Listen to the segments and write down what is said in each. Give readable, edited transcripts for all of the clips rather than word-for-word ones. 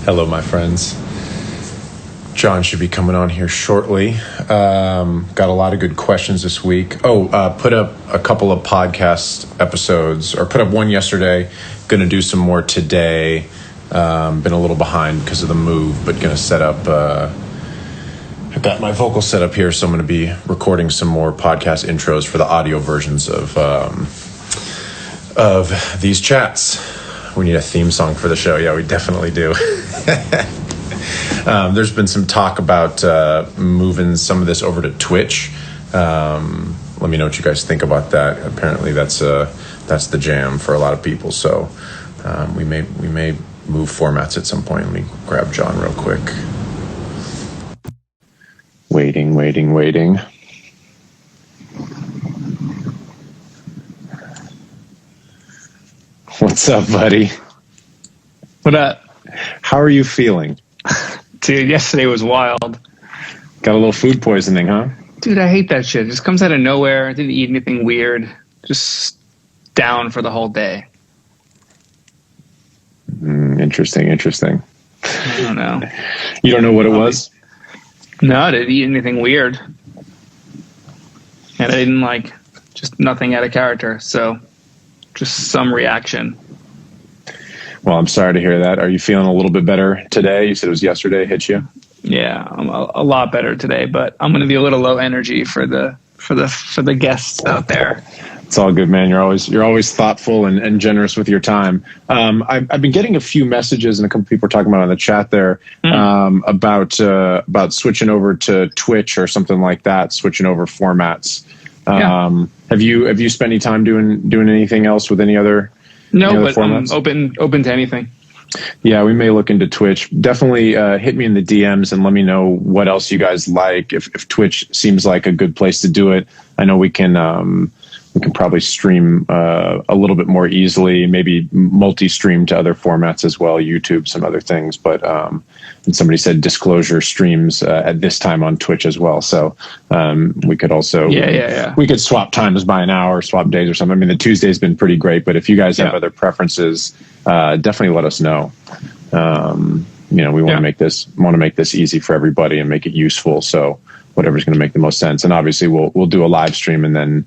Hello, my friends. Jon should be coming on here shortly. Got a lot of good questions this week. Put up a couple of podcast episodes, or put up one yesterday. Going to do some more today. Been a little behind because of the move, but going to set up... I've got my vocal set up here, so I'm going to be recording some more podcast intros for the audio versions of these chats. We need a theme song for the show. Yeah, we definitely do. There's been some talk about moving some of this over to Twitch. Let me know what you guys think about that. Apparently, that's the jam for a lot of people. So we may move formats at some point. Let me grab Jon real quick. Waiting. What's up, buddy? What up? How are you feeling? Dude, yesterday was wild. Got a little food poisoning, huh? Dude, I hate that shit. It just comes out of nowhere. I didn't eat anything weird. Just down for the whole day. Interesting. I don't know. You don't know what it was? No, I didn't eat anything weird. And I didn't just nothing out of character. So just some reaction. Well, I'm sorry to hear that. Are you feeling a little bit better today? You said it was yesterday hit you? Yeah, I'm a lot better today, but I'm going to be a little low energy for the guests out there. It's all good, man. You're always thoughtful and generous with your time. I've been getting a few messages, and a couple people are talking about on the chat there about switching over to Twitch or something like that, switching over formats. Have you spent any time doing anything else with any other? No, but I'm open to anything. Yeah, we may look into Twitch. Definitely hit me in the DMs and let me know what else you guys like. If Twitch seems like a good place to do it, I know we can probably stream a little bit more easily, maybe multi-stream to other formats as well, YouTube, some other things. But and somebody said disclosure streams at this time on Twitch as well. So we could also we could swap times by an hour, swap days or something. I mean, the Tuesday's been pretty great, but if you guys have other preferences, definitely let us know. We want to make this easy for everybody and make it useful. So whatever's going to make the most sense. And obviously we'll do a live stream and then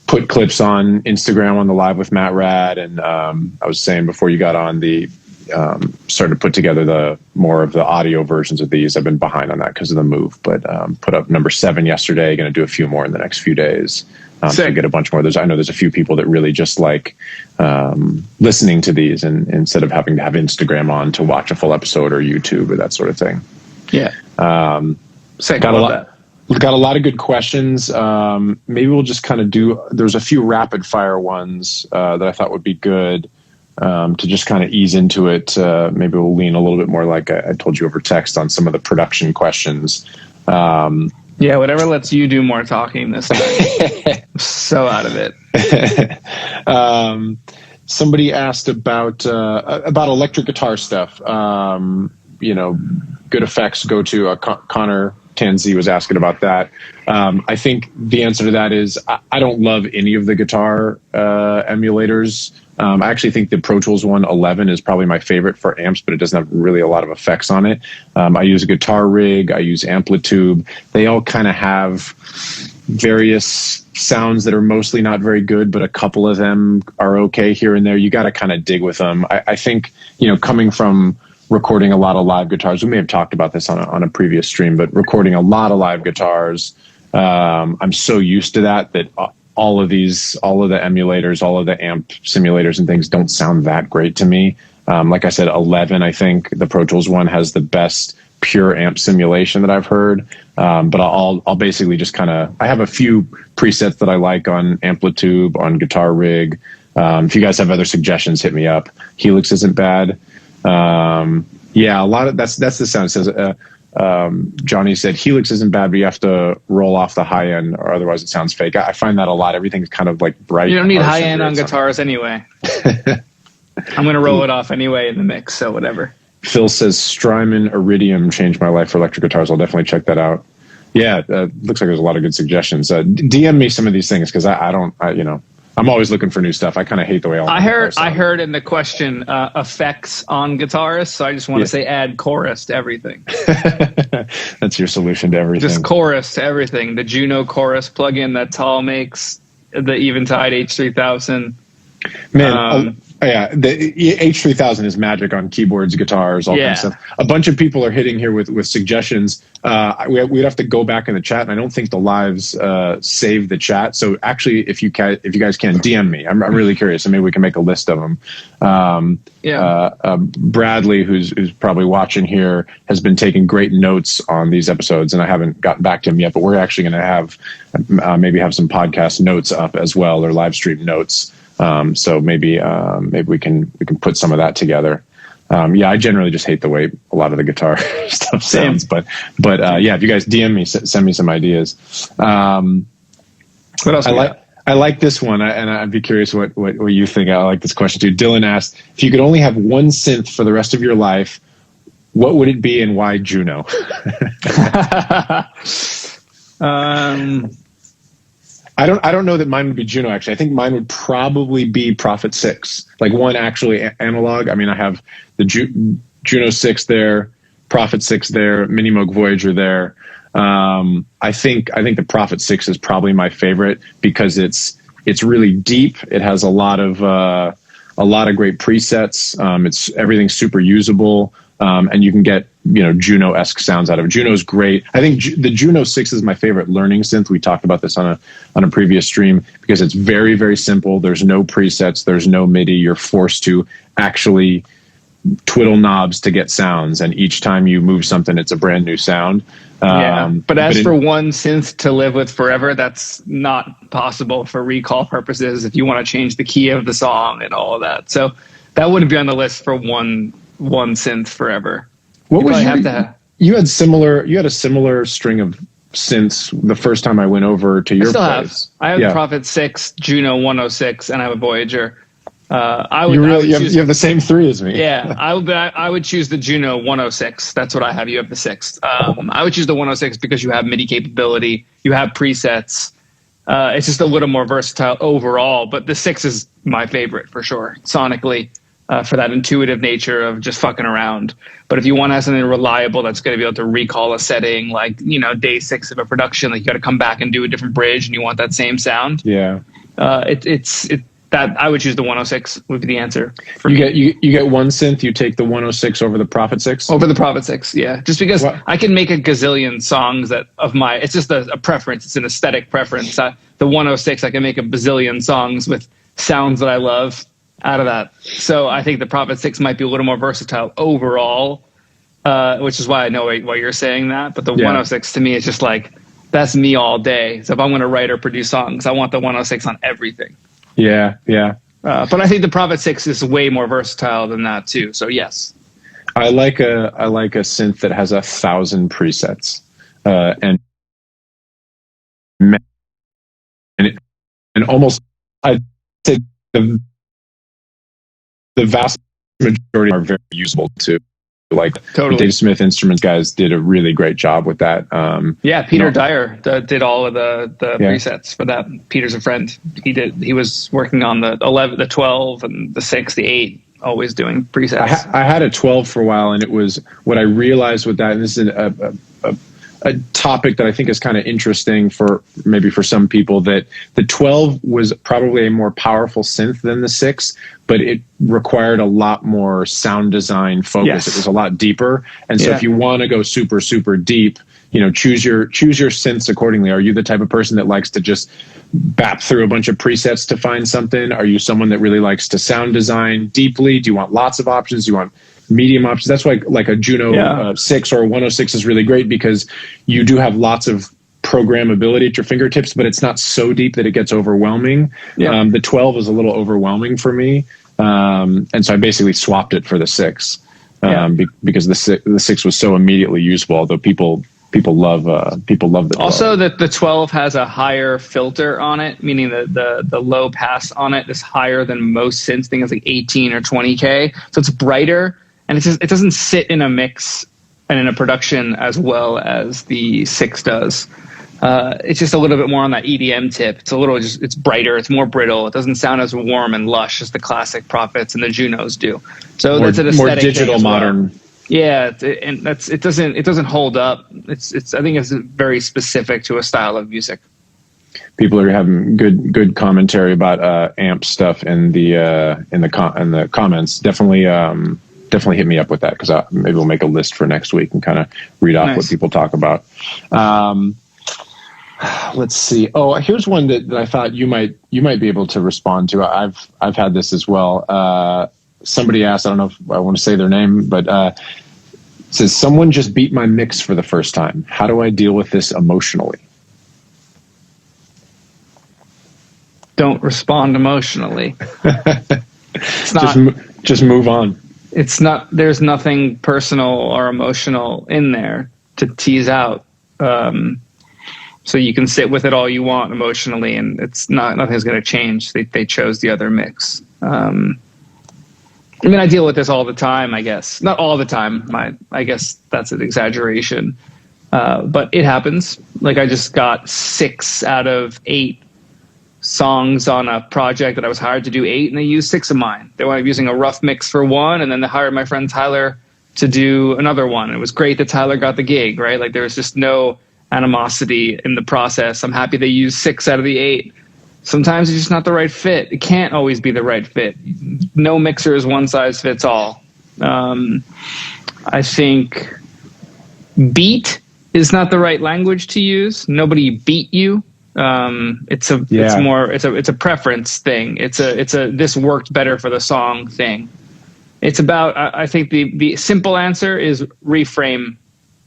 put clips on Instagram on the Live with Matt Rad. And I was saying before you got on, started to put together more of the audio versions of these. I've been behind on that because of the move, but put up number 7 yesterday. Going to do a few more in the next few days. So get a bunch more. I know there's a few people that really just like listening to these, and instead of having to have Instagram on to watch a full episode or YouTube or that sort of thing. Yeah. Got a lot of good questions. Maybe we'll just kind of there's a few rapid fire ones that I thought would be good to just kind of ease into it. Maybe we'll lean a little bit more like I told you over text on some of the production questions. Yeah, whatever lets you do more talking this time. I'm so out of it. Somebody asked about electric guitar stuff. Good effects go to Connor Tanzi was asking about that. I think the answer to that is I don't love any of the guitar emulators. I actually think the Pro Tools 111 is probably my favorite for amps, but it doesn't have really a lot of effects on it. I use a guitar rig. I use Amplitude. They all kind of have various sounds that are mostly not very good, but a couple of them are okay here and there. You got to kind of dig with them. I think, coming from recording a lot of live guitars, we may have talked about this on a previous stream, but recording a lot of live guitars, I'm so used to that all of the emulators, all of the amp simulators and things don't sound that great to me. Like I said, 11, I think the Pro Tools one has the best pure amp simulation that I've heard. But I'll basically just I have a few presets that I like on Amplitude, on Guitar Rig. If you guys have other suggestions, hit me up. Helix isn't bad. A lot of that's the sound. It says, Johnny said Helix isn't bad, but you have to roll off the high end or otherwise it sounds fake. I find that a lot. Everything's kind of like bright. You don't need high end on guitars anyway. I'm going to roll it off anyway in the mix. So whatever. Phil says Strymon Iridium changed my life for electric guitars. I'll definitely check that out. Yeah. Looks like there's a lot of good suggestions. DM me some of these things. Cause I don't I'm always looking for new stuff. I kind of hate the way all I heard in the question effects on guitarists, so I just want to say add chorus to everything. That's your solution to everything. Just chorus to everything. The Juno chorus plugin that Tal makes, the Eventide H3000. Man, yeah, the H3000 is magic on keyboards, guitars, all kinds of stuff. A bunch of people are hitting here with suggestions. We'd have to go back in the chat, and I don't think the lives save the chat. So actually, if you guys can, DM me. I'm really curious, and maybe we can make a list of them. Bradley, who's probably watching here, has been taking great notes on these episodes, and I haven't gotten back to him yet. But we're actually going to have maybe have some podcast notes up as well, or live stream notes. So maybe we can put some of that together. I generally just hate the way a lot of the guitar stuff sounds, but yeah, if you guys DM me, send me some ideas. What else? I like this one, and I'd be curious what you think. I like this question too. Dylan asked, if you could only have one synth for the rest of your life, what would it be and why Juno? I don't know that mine would be Juno, actually. I think mine would probably be Prophet 6, like one actually analog. I mean, I have the Juno 6 there, Prophet 6 there, Mini Moog Voyager there. I think the Prophet 6 is probably my favorite because it's really deep. It has a lot of great presets. It's everything's super usable. And you can get, Juno-esque sounds out of it. Juno's great. I think the Juno 6 is my favorite learning synth. We talked about this on a previous stream because it's very, very simple. There's no presets. There's no MIDI. You're forced to actually twiddle knobs to get sounds. And each time you move something, it's a brand new sound. But for one synth to live with forever, that's not possible for recall purposes if you want to change the key of the song and all of that. So that wouldn't be on the list for one synth forever. What was you had a similar string of synths the first time I went over to your place. I have Prophet 6, Juno 106, and I have a Voyager. You have the same three as me. Yeah, I would choose the Juno 106. That's what I have. You have the 6th. I would choose the 106 because you have MIDI capability. You have presets. It's just a little more versatile overall, but the 6 is my favorite for sure, sonically. For that intuitive nature of just fucking around. But if you want to have something reliable that's going to be able to recall a setting, like, day 6 of a production, like you got to come back and do a different bridge and you want that same sound. Yeah. That I would choose the 106 would be the answer. You get one synth, you take the 106 over the Prophet 6? Over the Prophet 6, yeah. Just because I can make a gazillion songs it's just a preference. It's an aesthetic preference. The 106, I can make a bazillion songs with sounds that I love out of that. So I think the Prophet 6 might be a little more versatile overall, which is why I know why you're saying that. But the 106 to me is just like, that's me all day. So if I'm going to write or produce songs, I want the 106 on everything. Yeah, yeah. But I think the Prophet 6 is way more versatile than that too. So yes. I like a synth that has 1,000 presets. And almost, I'd say the vast majority are very usable too. Like totally. Dave Smith Instruments guys did a really great job with that. Peter Dyer did all of the presets for that. Peter's a friend. He was working on the 11, the 12, and the 6, the 8, always doing presets. I had a 12 for a while, and it was what I realized with that. And this is a topic that I think is kind of interesting for some people, that the 12 was probably a more powerful synth than the 6, but it required a lot more sound design focus. Yes. It was a lot deeper. And so if you want to go super, super deep, choose your synths accordingly. Are you the type of person that likes to just bap through a bunch of presets to find something? Are you someone that really likes to sound design deeply? Do you want lots of options? Do you want medium options? That's why like a Juno 6 or a 106 is really great, because you do have lots of programmability at your fingertips, but it's not so deep that it gets overwhelming. The 12 is a little overwhelming for me, and so I basically swapped it for the 6 because the 6 was so immediately usable. Although people love the 12. Also, the 12 has a higher filter on it, meaning the low pass on it is higher than most synths. I think it's like 18 or 20K, so it's brighter. And it doesn't sit in a mix and in a production as well as the 6 does. It's just a little bit more on that EDM tip. It's brighter, it's more brittle. It doesn't sound as warm and lush as the classic Prophets and the Junos do. So that's an aesthetic more digital, thing as well. modern. Yeah, and it doesn't hold up. I think it's very specific to a style of music. People are having good commentary about amp stuff in the comments. Definitely hit me up with that, because maybe we'll make a list for next week and kind of read off what people talk about. Let's see. Oh, here's one that I thought you might be able to respond to. I've had this as well. Somebody asked, I don't know if I want to say their name, but it says, someone just beat my mix for the first time. How do I deal with this emotionally? Don't respond emotionally. It's not, just move on. It's not. There's nothing personal or emotional in there to tease out. So you can sit with it all you want emotionally, and nothing's going to change. They chose the other mix. I mean, I deal with this all the time, I guess. Not all the time. I guess that's an exaggeration. But it happens. Like, I just got 6 out of 8 songs on a project that I was hired to do 8, and they used 6 of mine. They wound up using a rough mix for 1, and then they hired my friend Tyler to do another one. It was great that Tyler got the gig, right? Like, there was just no animosity in the process. I'm happy they used 6 out of the 8. Sometimes it's just not the right fit. It can't always be the right fit. No mixer is one size fits all. I think beat is not the right language to use. Nobody beat you. It's a preference thing. It's a this worked better for the song thing. It's about, I think the simple answer is reframe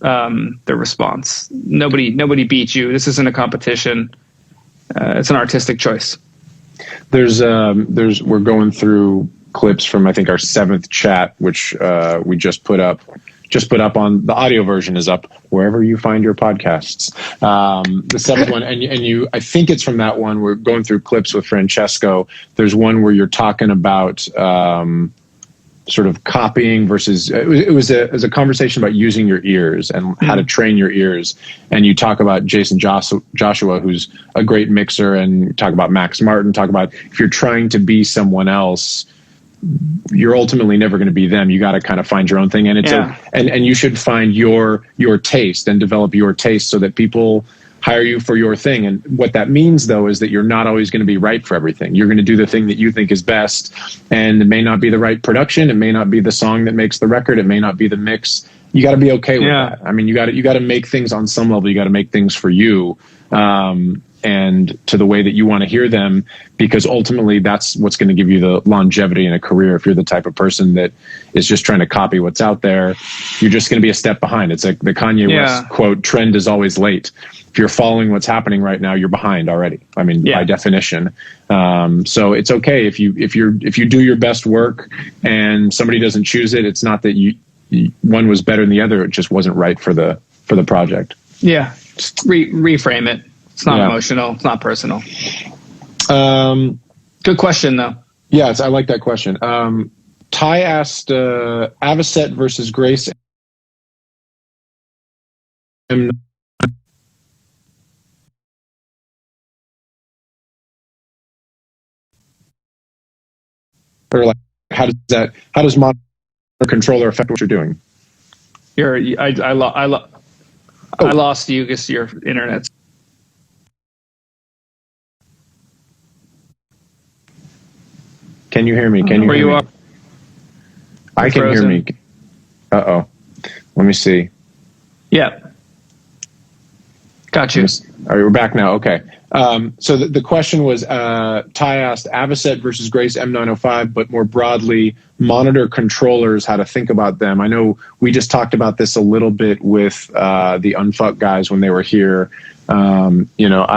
the response. Nobody beat you. This isn't a competition. It's an artistic choice. We're going through clips from, I think, our 7th chat, which we just put up on, the audio version is up wherever you find your podcasts. The 7th one, and you, I think it's from that one. We're going through clips with Francesco. There's one where you're talking about sort of copying versus, it was a conversation about using your ears and how to train your ears. And you talk about Jason Joshua, who's a great mixer, and talk about Max Martin, talk about if you're trying to be someone else, you're ultimately never going to be them. You got to kind of find your own thing. And and you should find your taste and develop your taste so that people hire you for your thing. And what that means, though, is that you're not always going to be right for everything. You're going to do the thing that you think is best, and it may not be the right production. It may not be the song that makes the record. It may not be the mix. You got to be okay with that. I mean, you got to make things on some level. You got to make things for you, and to the way that you want to hear them, because ultimately that's what's going to give you the longevity in a career. If you're the type of person that is just trying to copy what's out there, you're just going to be a step behind. It's like the Kanye West quote, "Trend is always late." If you're following what's happening right now, you're behind already. I mean, by definition. So it's okay if you do your best work and somebody doesn't choose it. It's not that one was better than the other. It just wasn't right for the project. Yeah, just reframe it. It's not emotional. It's not personal. Good question, though. Yeah, I like that question. Ty asked Avocet versus Grace. Or like, how does monitor controller affect what you're doing? I lost you because your internet's. Can you hear me? Can you where hear you me? Are? I can hear me. Uh-oh. Let me see. Yeah. Got you. All right, we're back now. Okay. So the question was, Ty asked Avocet versus Grace M905, but more broadly, monitor controllers, how to think about them. I know we just talked about this a little bit with the Unfuck guys when they were here. I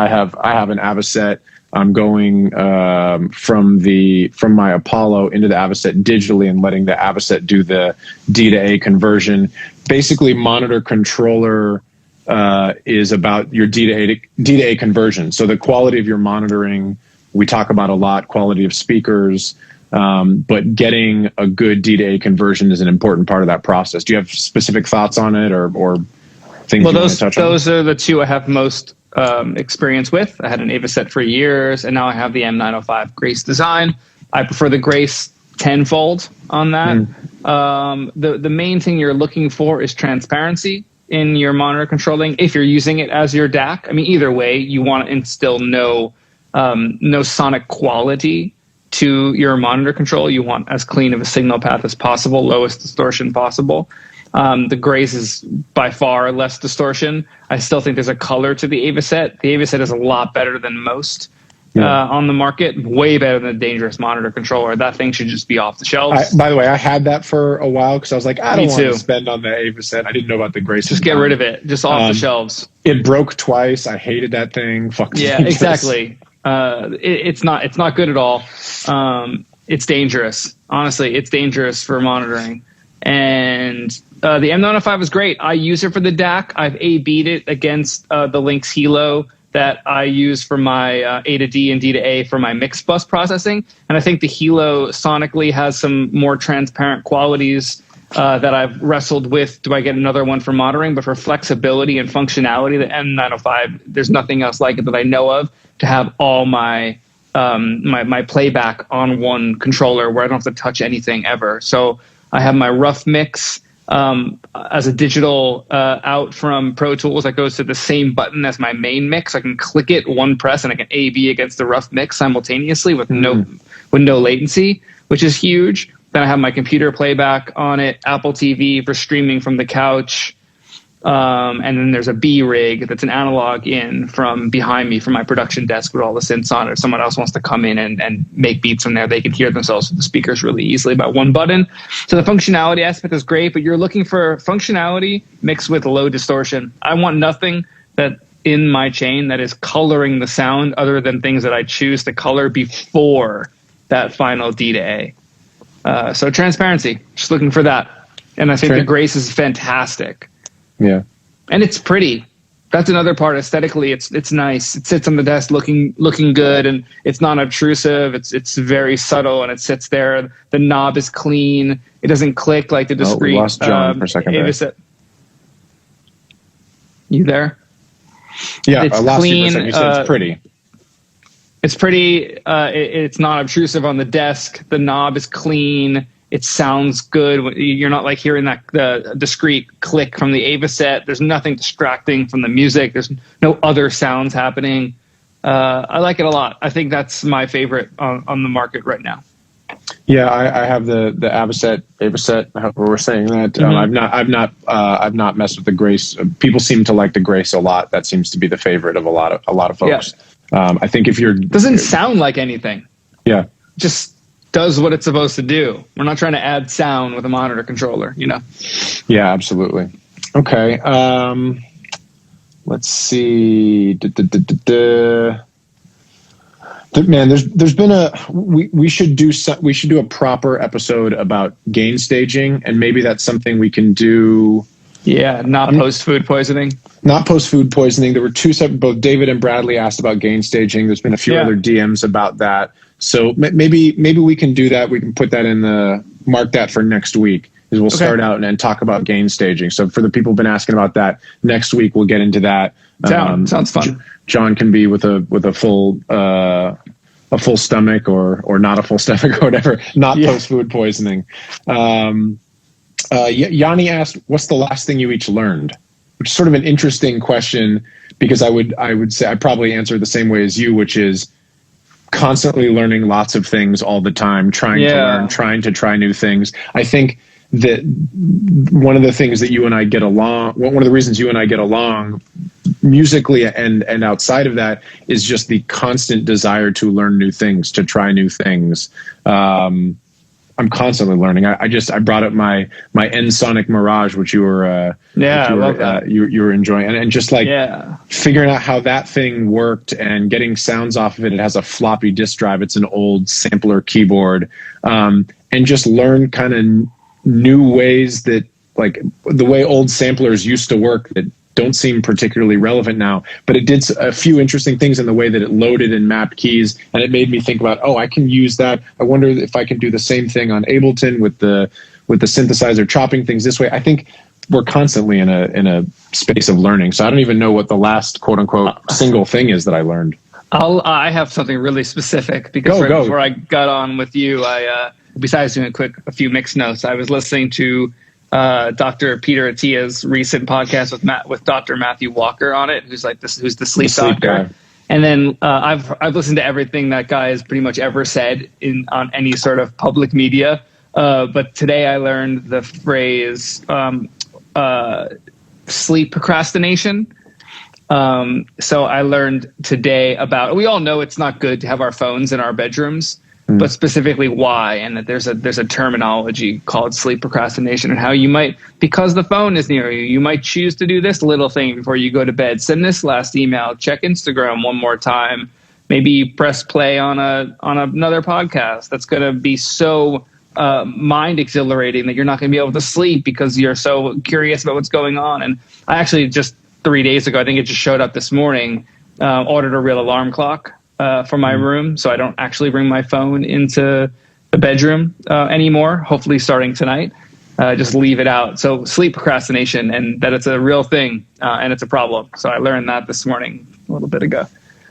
have an Avocet. I'm going from my Apollo into the Avocet digitally and letting the Avocet do the D to A conversion. Basically, monitor controller is about your D to A conversion. So the quality of your monitoring, we talk about a lot, quality of speakers, but getting a good D to A conversion is an important part of that process. Do you have specific thoughts on it or things you want to touch on? Those are the two I have most experience with. I had an Avocet for years, and now I have the M905 Grace design. I prefer the Grace tenfold on that. The main thing you're looking for is transparency in your monitor controlling. If you're using it as your DAC, I mean, either way, you want to instill no sonic quality to your monitor control. You want as clean of a signal path as possible, lowest distortion possible. The Grace is by far less distortion. I still think there's a color to the Avocet. The Avocet is a lot better than most on the market, way better than a Dangerous monitor controller. That thing should just be off the shelves. By the way, I had that for a while because I was like, I don't want to spend on the Avocet. I didn't know about the Grace. Just get rid of it. Just off the shelves. It broke twice. I hated that thing. Fuck. Yeah, Dangerous. Exactly. It's not good at all. It's dangerous. Honestly, it's dangerous for monitoring. And the M905 is great. I use it for the DAC. I've A/B'd it against the Lynx Hilo that I use for my A to D and D to A for my mix bus processing. And I think the Hilo sonically has some more transparent qualities that I've wrestled with. Do I get another one for monitoring? But for flexibility and functionality, the M905, there's nothing else like it that I know of to have all my my playback on one controller where I don't have to touch anything ever. So I have my rough mix as a digital out from Pro Tools that goes to the same button as my main mix. I can click it one press and I can A/B against the rough mix simultaneously with no latency, which is huge. Then I have my computer playback on it, Apple TV for streaming from the couch. And then there's a B rig that's an analog in from behind me from my production desk with all the synths on it. If someone else wants to come in and make beats from there, they can hear themselves with the speakers really easily by one button. So the functionality aspect is great, but you're looking for functionality mixed with low distortion. I want nothing that in my chain that is coloring the sound other than things that I choose to color before that final D to A. So transparency, just looking for that. And I think the Grace is fantastic. Yeah. And it's pretty. That's another part. Aesthetically, it's nice. It sits on the desk looking good, and it's not obtrusive. It's very subtle, and it sits there. The knob is clean. It doesn't click like the discrete. We lost John for a second there. You there? Yeah, I lost you for a second. You said it's pretty. It's pretty. It's not obtrusive on the desk. The knob is clean. It sounds good. You're not like hearing the discrete click from the Avocet. There's nothing distracting from the music. There's no other sounds happening. I like it a lot. I think that's my favorite on the market right now. Yeah, I have the Avocet. However we're saying that. I've not messed with the Grace. People seem to like the Grace a lot. That seems to be the favorite of a lot of folks. Yeah. I think if you're doesn't sound like anything. Yeah. Just does what it's supposed to do. We're not trying to add sound with a monitor controller, you know? Yeah, absolutely. Okay. Let's see. Man, there's been we should do a proper episode about gain staging, and maybe that's something we can do. Yeah, not post food poisoning. Not post food poisoning. There were two separate. Both David and Bradley asked about gain staging. There's been a few other DMs about that. So maybe we can do that. We can put that mark that for next week. Is we'll start out and talk about gain staging. So for the people who've been asking about that, next week we'll get into that. Sounds fun. John can be with a full stomach or not a full stomach or whatever. Not post food poisoning. Yanni asked, "What's the last thing you each learned?" Which is sort of an interesting question because I would say I probably answer the same way as you, which is constantly learning lots of things all the time, trying to learn, trying to try new things. I think that one of the things that you and I get along, one of the reasons you and I get along musically and outside of that is just the constant desire to learn new things, to try new things. I'm constantly learning. I brought up my N-Sonic Mirage, which you were you were enjoying, and just like figuring out how that thing worked and getting sounds off of it. It has a floppy disk drive. It's an old sampler keyboard, and just learn kind of new ways that, like, the way old samplers used to work that don't seem particularly relevant now, but it did a few interesting things in the way that it loaded and mapped keys, and it made me think about, I can use that. I wonder if I can do the same thing on Ableton with the synthesizer chopping things this way. I think we're constantly in a space of learning. So I don't even know what the last quote unquote single thing is that I learned. I have something really specific because before I got on with you, I besides doing a few mix notes, I was listening to Dr. Peter Attia's recent podcast with Dr. Matthew Walker on it, who's the sleep doctor. Guy. And then I've listened to everything that guy has pretty much ever said on any sort of public media. But today I learned the phrase sleep procrastination. So I learned today about, we all know it's not good to have our phones in our bedrooms, but specifically why, and that there's a terminology called sleep procrastination, and how you might, because the phone is near you, you might choose to do this little thing before you go to bed. Send this last email, check Instagram one more time, maybe press play on another podcast. That's going to be so mind exhilarating that you're not going to be able to sleep because you're so curious about what's going on. And I actually just 3 days ago, I think it just showed up this morning, ordered a real alarm clock for my room, so I don't actually bring my phone into the bedroom anymore, hopefully starting tonight. Just leave it out. So sleep procrastination, and that it's a real thing, and it's a problem. So I learned that this morning a little bit ago.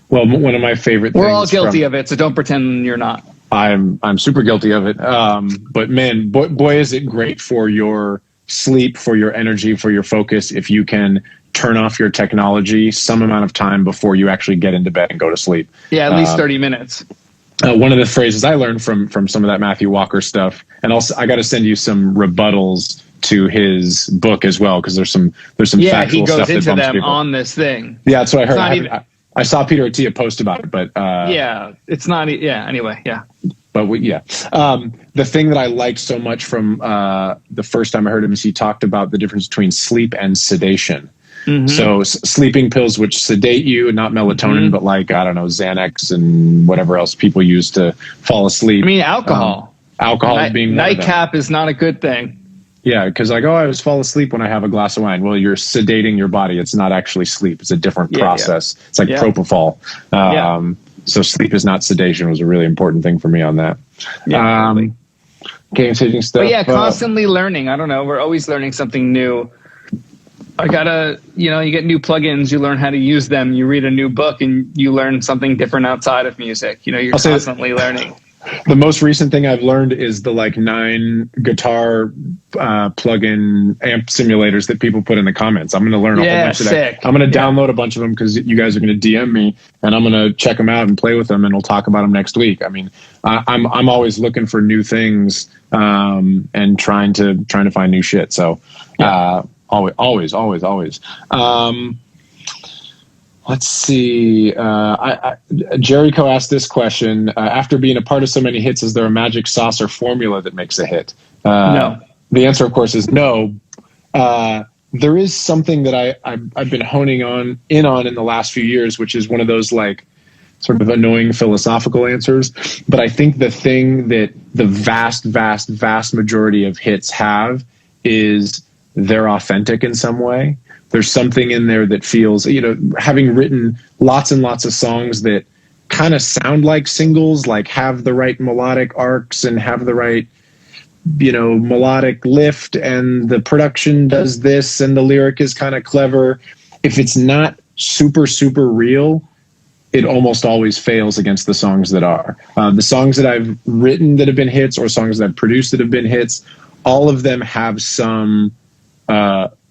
Well, one of my favorite things. We're all guilty of it, so don't pretend you're not. I'm super guilty of it. But man, boy, is it great for your sleep, for your energy, for your focus, if you can turn off your technology some amount of time before you actually get into bed and go to sleep. Yeah, at least 30 minutes. One of the phrases I learned from some of that Matthew Walker stuff, and also I got to send you some rebuttals to his book as well, because there's some factual stuff that he goes into them people on this thing. Yeah, that's what I heard. I saw Peter Attia post about it, but it's not. Yeah, anyway, yeah. But the thing that I liked so much from the first time I heard him is he talked about the difference between sleep and sedation. Mm-hmm. So sleeping pills, which sedate you, not melatonin, but like, I don't know, Xanax and whatever else people use to fall asleep. I mean, alcohol. Alcohol being nightcap is not a good thing. Yeah, because like, I just fall asleep when I have a glass of wine. Well, you're sedating your body. It's not actually sleep. It's a different process. Yeah. It's like propofol. So sleep is not sedation was a really important thing for me on that. Yeah, game-changing stuff. But yeah, constantly learning. I don't know. We're always learning something new. I gotta, you get new plugins, you learn how to use them, you read a new book, and you learn something different outside of music. You're constantly learning. The most recent thing I've learned is the 9 guitar plugin amp simulators that people put in the comments. I'm going to learn a whole bunch of that. I'm going to download a bunch of them because you guys are going to DM me, and I'm going to check them out and play with them, and we'll talk about them next week. I mean, I'm always looking for new things and trying to find new shit. So always. Let's see. Jericho asked this question. After being a part of so many hits, is there a magic sauce or formula that makes a hit? No. The answer, of course, is no. There is something that I've been honing in on in the last few years, which is one of those sort of annoying philosophical answers. But I think the thing that the vast majority of hits have is they're authentic in some way. There's something in there that feels, having written lots and lots of songs that kind of sound like singles, like have the right melodic arcs and have the right, melodic lift, and the production does this and the lyric is kind of clever. If it's not super, super real, it almost always fails against the songs that are. The songs that I've written that have been hits, or songs that I've produced that have been hits, all of them have some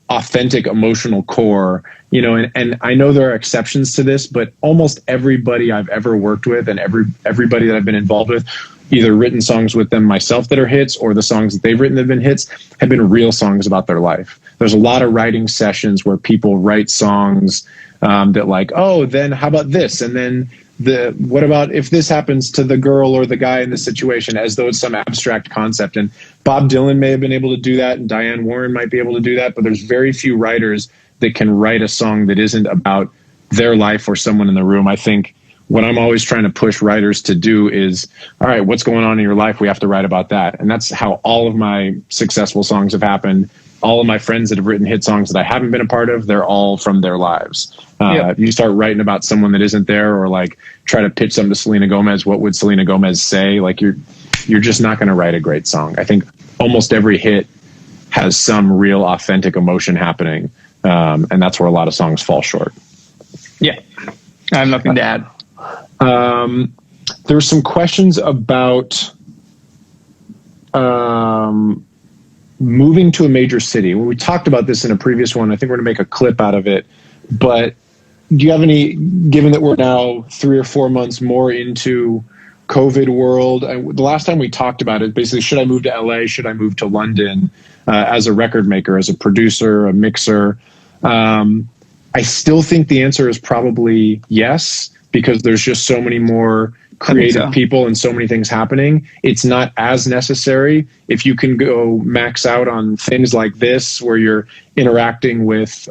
authentic emotional core, and I know there are exceptions to this, but almost everybody I've ever worked with and everybody that I've been involved with, either written songs with them myself that are hits, or the songs that they've written that have been hits, have been real songs about their life. There's a lot of writing sessions where people write songs that then how about this? And then what about if this happens to the girl or the guy in the situation, as though it's some abstract concept. And Bob Dylan may have been able to do that, and Diane Warren might be able to do that, but there's very few writers that can write a song that isn't about their life or someone in the room. I think what I'm always trying to push writers to do is, all right, what's going on in your life? We have to write about that. And that's how all of my successful songs have happened. All of my friends that have written hit songs that I haven't been a part of, they're all from their lives. You start writing about someone that isn't there, or try to pitch something to Selena Gomez. What would Selena Gomez say? You're just not going to write a great song. I think almost every hit has some real authentic emotion happening. And that's where a lot of songs fall short. Yeah. I have nothing to add. There were some questions about moving to a major city. When we talked about this in a previous one, I think we're going to make a clip out of it. But do you have any, given that we're now 3 or 4 months more into COVID world, the last time we talked about it, basically, should I move to LA? Should I move to London as a record maker, as a producer, a mixer? I still think the answer is probably yes, because there's just so many more creative people and so many things happening. It's not as necessary if you can go max out on things like this, where you're interacting with,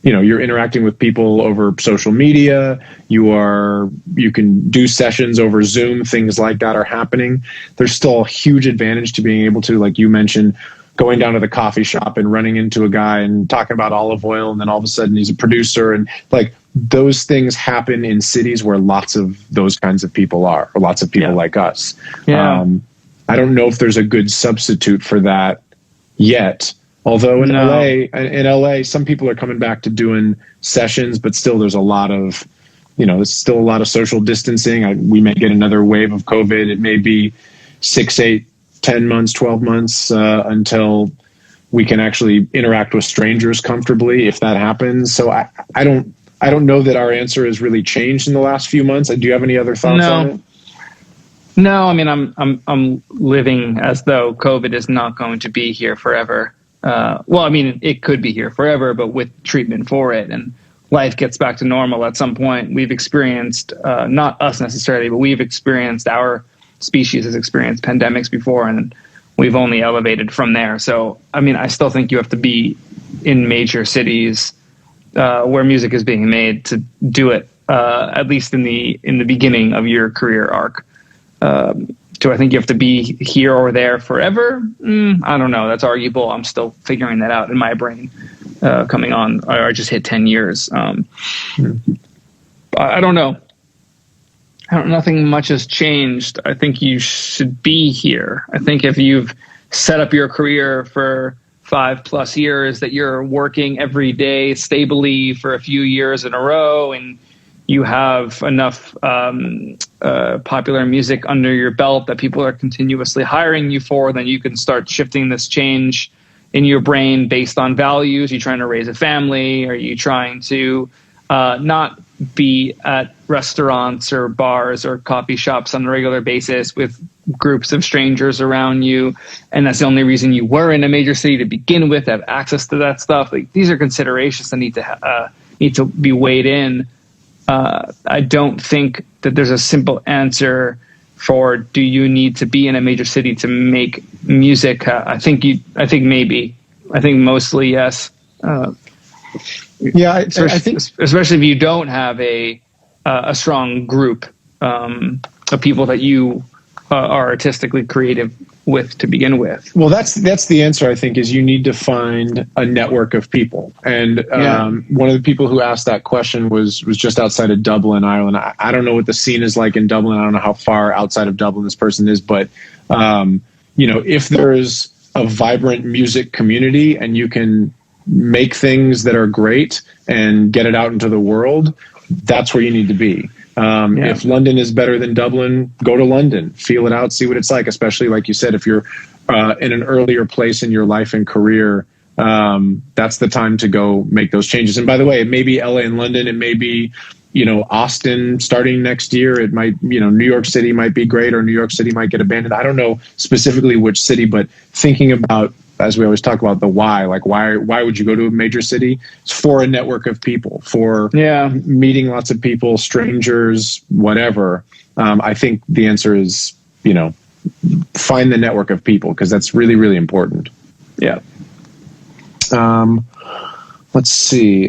you're interacting with people over social media. You can do sessions over Zoom. Things like that are happening. There's still a huge advantage to being able to, like you mentioned, going down to the coffee shop and running into a guy and talking about olive oil, and then all of a sudden he's a producer, and like those things happen in cities where lots of those kinds of people are, or lots of people like us. Yeah. I don't know if there's a good substitute for that yet. Although in LA, some people are coming back to doing sessions, but still there's a lot of, there's still a lot of social distancing. We may get another wave of COVID. It may be 6, 8, 10 months, 12 months until we can actually interact with strangers comfortably, if that happens. So I don't know that our answer has really changed in the last few months. Do you have any other thoughts on it? No, I mean, I'm living as though COVID is not going to be here forever. Well, I mean, it could be here forever, but with treatment for it, and life gets back to normal at some point. We've experienced, not us necessarily, but we've experienced, our species has experienced pandemics before, and we've only elevated from there. So, I mean, I still think you have to be in major cities where music is being made to do it, at least in the beginning of your career arc. Do I think you have to be here or there forever? I don't know. That's arguable. I'm still figuring that out in my brain. Coming on, I just hit 10 years. I don't know. Nothing much has changed. I think you should be here. I think if you've set up your career for 5+ years, that you're working every day stably for a few years in a row, and you have enough popular music under your belt that people are continuously hiring you for, then you can start shifting this change in your brain based on values. Are you trying to raise a family? Are you trying to not be at restaurants or bars or coffee shops on a regular basis with groups of strangers around you, and that's the only reason you were in a major city to begin with, have access to that stuff? Like, these are considerations that need to be weighed in. I don't think that there's a simple answer for, do you need to be in a major city to make music? I think mostly yes. I think, especially if you don't have a strong group of people that you are artistically creative with to begin with. Well, that's the answer, I think, is you need to find a network of people. And one of the people who asked that question was just outside of Dublin, Ireland. I don't know what the scene is like in Dublin. I don't know how far outside of Dublin this person is, but if there's a vibrant music community and you can make things that are great and get it out into the world, that's where you need to be. If London is better than Dublin, go to London, feel it out, see what it's like, especially, like you said, if you're in an earlier place in your life and career, that's the time to go make those changes. And by the way, it may be LA and London, it may be, Austin starting next year. It might, New York City might be great, or New York City might get abandoned. I don't know specifically which city, but thinking about, as we always talk about, the why, like why would you go to a major city? It's for a network of people, for meeting lots of people, strangers, whatever. I think the answer is, find the network of people, because that's really, really important. Yeah. Let's see.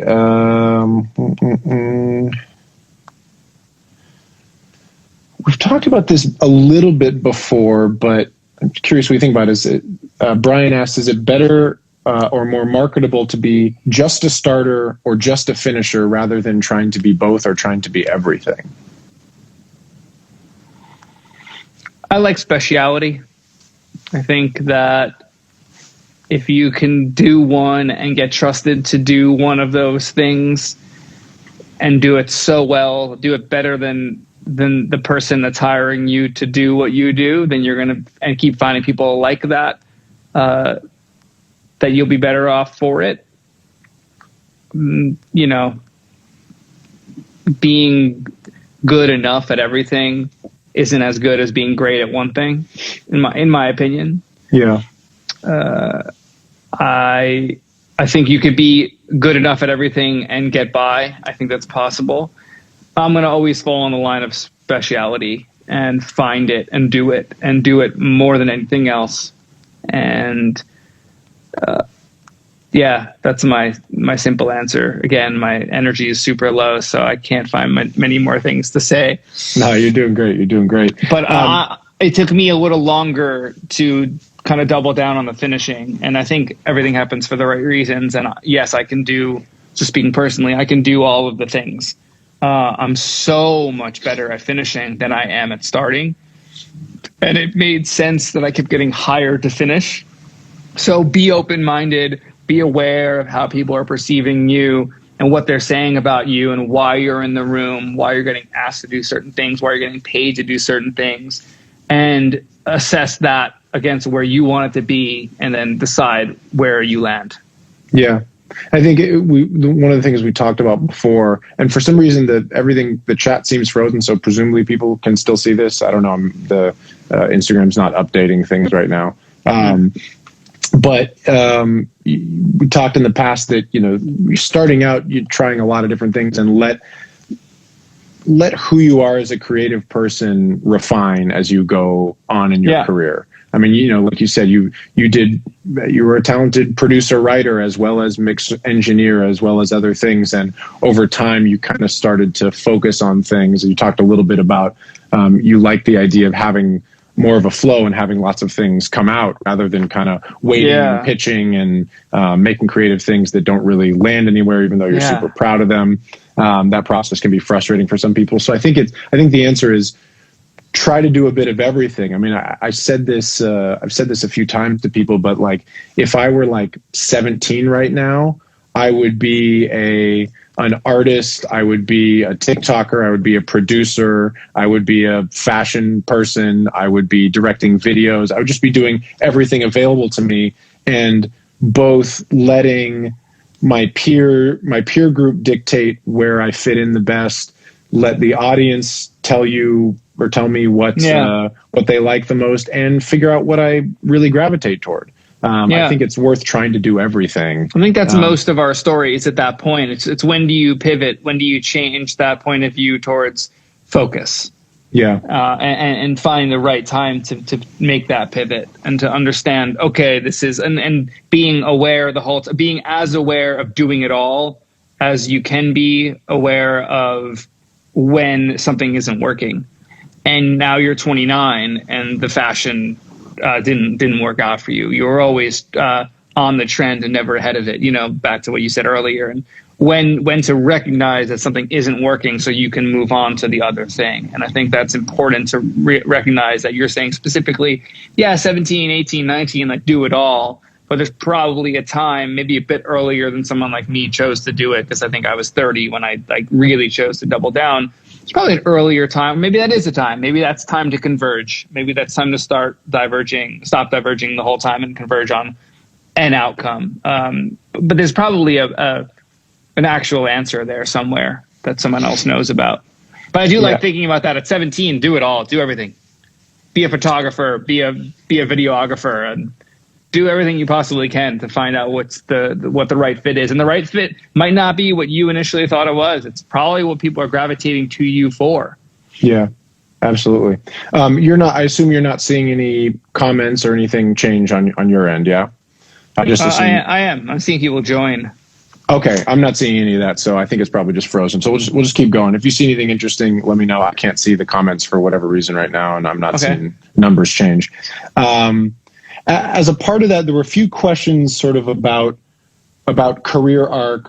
We've talked about this a little bit before, but I'm curious what you think about it. Brian asked, is it better or more marketable to be just a starter or just a finisher rather than trying to be both or trying to be everything? I like speciality. I think that if you can do one and get trusted to do one of those things and do it so well, do it better than the person that's hiring you to do what you do, then you're going to, and keep finding people like that, that you'll be better off for it. You know, being good enough at everything isn't as good as being great at one thing, in my opinion. Yeah. I think you could be good enough at everything and get by. I think that's possible. I'm going to always fall on the line of speciality and find it and do it more than anything else. And yeah, that's my simple answer. Again, my energy is super low, so I can't find many more things to say. No, you're doing great. You're doing great. But it took me a little longer to kind of double down on the finishing. And I think everything happens for the right reasons. And yes, I can do, just speaking personally, I can do all of the things. I'm so much better at finishing than I am at starting. And it made sense that I kept getting hired to finish. So be open-minded, be aware of how people are perceiving you and what they're saying about you and why you're in the room, why you're getting asked to do certain things, why you're getting paid to do certain things, and assess that against where you want it to be, and then decide where you land. Yeah. I think one of the things we talked about before, and for some reason the chat seems frozen, so presumably people can still see this. I don't know. The Instagram's not updating things right now. But we talked in the past that, you know, you're starting out, you're trying a lot of different things, and let who you are as a creative person refine as you go on in your career. I mean, you know, like you said, you were a talented producer, writer, as well as mix engineer, as well as other things. And over time, you kind of started to focus on things. You talked a little bit about you like the idea of having more of a flow and having lots of things come out rather than kind of waiting and pitching and making creative things that don't really land anywhere, even though you're super proud of them. That process can be frustrating for some people. So I think the answer is try to do a bit of everything. I mean, I've said this a few times to people, but like, if I were like 17 right now, I would be an artist. I would be a TikToker. I would be a producer. I would be a fashion person. I would be directing videos. I would just be doing everything available to me, and both letting my peer group dictate where I fit in the best, let the audience tell me what they like the most, and figure out what I really gravitate toward. I think it's worth trying to do everything. I think that's most of our stories at that point. It's when do you pivot? When do you change that point of view towards focus? Yeah. And find the right time to make that pivot and to understand, okay, this is, and being aware being as aware of doing it all as you can be aware of when something isn't working. And now you're 29 and the fashion didn't work out for you. You were always on the trend and never ahead of it, you know, back to what you said earlier. And when to recognize that something isn't working so you can move on to the other thing. And I think that's important to recognize that you're saying specifically, 17, 18, 19, like do it all. But there's probably a time, maybe a bit earlier than someone like me chose to do it, because I think I was 30 when I like really chose to double down. It's probably an earlier time. Maybe that is a time. Maybe that's time to converge. Maybe that's time to stop diverging the whole time and converge on an outcome. But there's probably an actual answer there somewhere that someone else knows about. But I do like thinking about that at 17. Do it all. Do everything. Be a photographer. Be a videographer, and do everything you possibly can to find out what the right fit is. And the right fit might not be what you initially thought it was. It's probably what people are gravitating to you for. Yeah, absolutely. I assume you're not seeing any comments or anything change on your end. Yeah. I am. I'm seeing people join. Okay. I'm not seeing any of that. So I think it's probably just frozen. So we'll just keep going. If you see anything interesting, let me know. I can't see the comments for whatever reason right now, and I'm not seeing numbers change. As a part of that, there were a few questions sort of about career arc.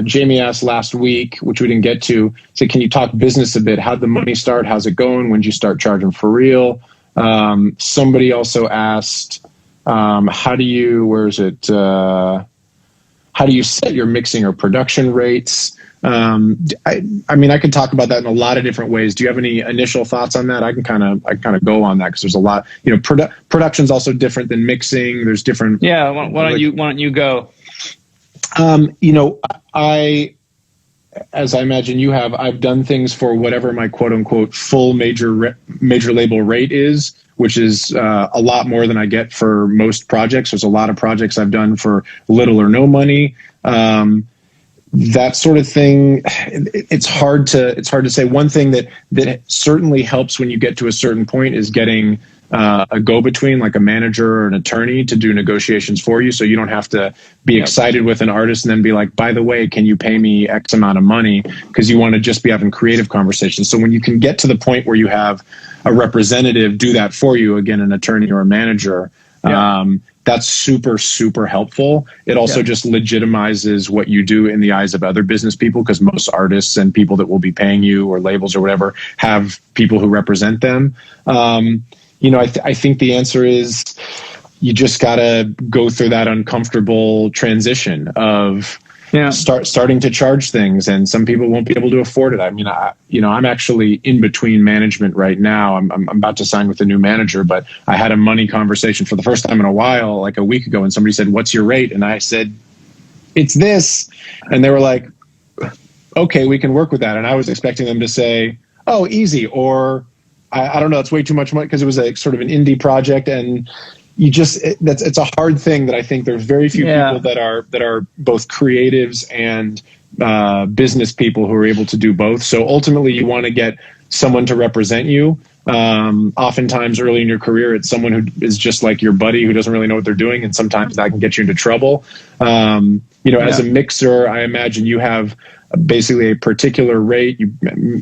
Jamie asked last week, which we didn't get to, said, can you talk business a bit? How'd the money start? How's it going? When did you start charging for real? Somebody also asked, How do you, how do you set your mixing or production rates? I mean, I could talk about that in a lot of different ways. Do you have any initial thoughts on that? I can kind of go on that because there's a lot. Production's also different than mixing. There's different. Yeah. Why don't you go? As I imagine you have, I've done things for whatever my quote unquote full major label rate is, which is a lot more than I get for most projects. There's a lot of projects I've done for little or no money. That sort of thing. It's hard to say. One thing that certainly helps when you get to a certain point is getting a go-between, like a manager or an attorney, to do negotiations for you, so you don't have to be excited with an artist and then be like, by the way, can you pay me X amount of money? Because you want to just be having creative conversations. So when you can get to the point where you have a representative do that for you, again, an attorney or a manager, that's super, super helpful. It also just legitimizes what you do in the eyes of other business people, because most artists and people that will be paying you, or labels or whatever, have people who represent them. I think the answer is you just got to go through that uncomfortable transition of starting to charge things, and some people won't be able to afford it. I mean, I'm actually in between management right now. I'm about to sign with a new manager, but I had a money conversation for the first time in a while, like a week ago, and somebody said, "What's your rate?" And I said, "It's this," and they were like, "Okay, we can work with that." And I was expecting them to say, "Oh, easy," or I don't know, it's way too much money, because it was a sort of an indie project, and it's a hard thing that I think there's very few people that are both creatives and business people who are able to do both. So ultimately, you want to get someone to represent you. Oftentimes early in your career, it's someone who is just like your buddy who doesn't really know what they're doing, and sometimes that can get you into trouble. As a mixer, I imagine you have basically a particular rate. When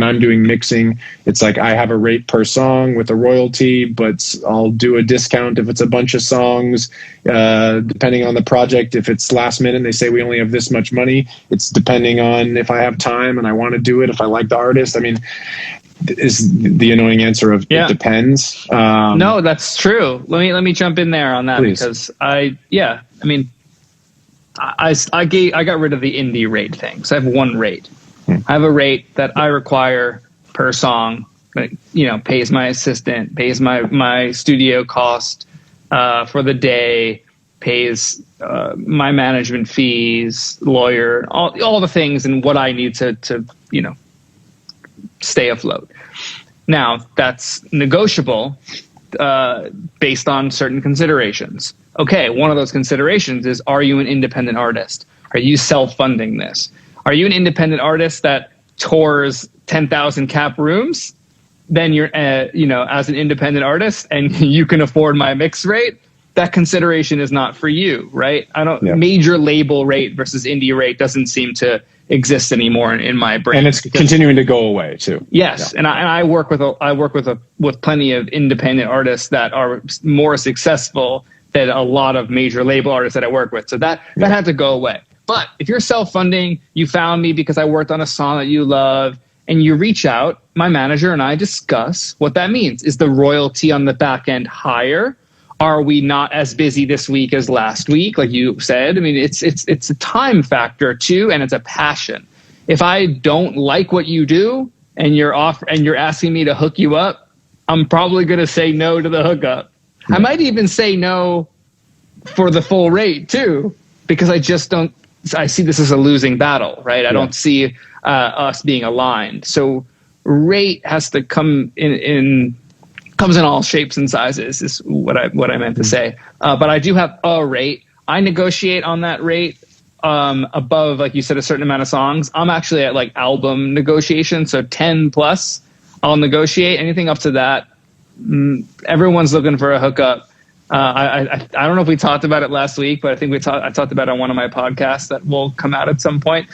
I'm doing mixing, it's like I have a rate per song with a royalty, but I'll do a discount if it's a bunch of songs, depending on the project. If it's last minute and they say we only have this much money, it's depending on if I have time and I want to do it, if I like the artist. I mean, is the annoying answer of it depends. No, that's true. Let me jump in there on that, please. Because I got rid of the indie rate thing. So I have one rate. I have a rate that I require per song, pays my assistant, pays my studio cost for the day, pays my management fees, lawyer, all the things, and what I need to stay afloat. Now, that's negotiable based on certain considerations. Okay, one of those considerations is, are you an independent artist? Are you self-funding this? Are you an independent artist that tours 10,000 cap rooms? Then you're, as an independent artist, and you can afford my mix rate. That consideration is not for you, right? Major label rate versus indie rate doesn't seem to exist anymore in my brain, and it's continuing to go away too. Yes, and I work with plenty of independent artists that are more successful than a lot of major label artists that I work with. So that had to go away. But if you're self-funding, you found me because I worked on a song that you love, and you reach out, my manager and I discuss what that means. Is the royalty on the back end higher? Are we not as busy this week as last week, like you said? I mean, it's a time factor too, and it's a passion. If I don't like what you do and you're asking me to hook you up, I'm probably going to say no to the hookup. I might even say no for the full rate too, because I see this as a losing battle, right? I don't see us being aligned. So rate has to comes in all shapes and sizes, is what I meant to say. But I do have a rate. I negotiate on that rate above, like you said, a certain amount of songs. I'm actually at like album negotiation, so 10 plus. I'll negotiate anything up to that. Everyone's looking for a hookup. I don't know if we talked about it last week, but I think I talked about it on one of my podcasts that will come out at some point.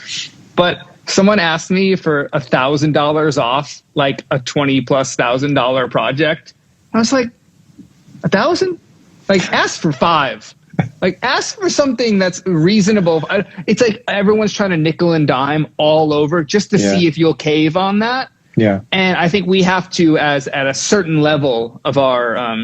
But someone asked me for $1,000 off, like a $20,000+ project. I was like, 1,000? Like, ask for 5. Like, ask for something that's reasonable. It's like everyone's trying to nickel and dime all over just to see if you'll cave on that. Yeah. And I think we have to, at a certain level of our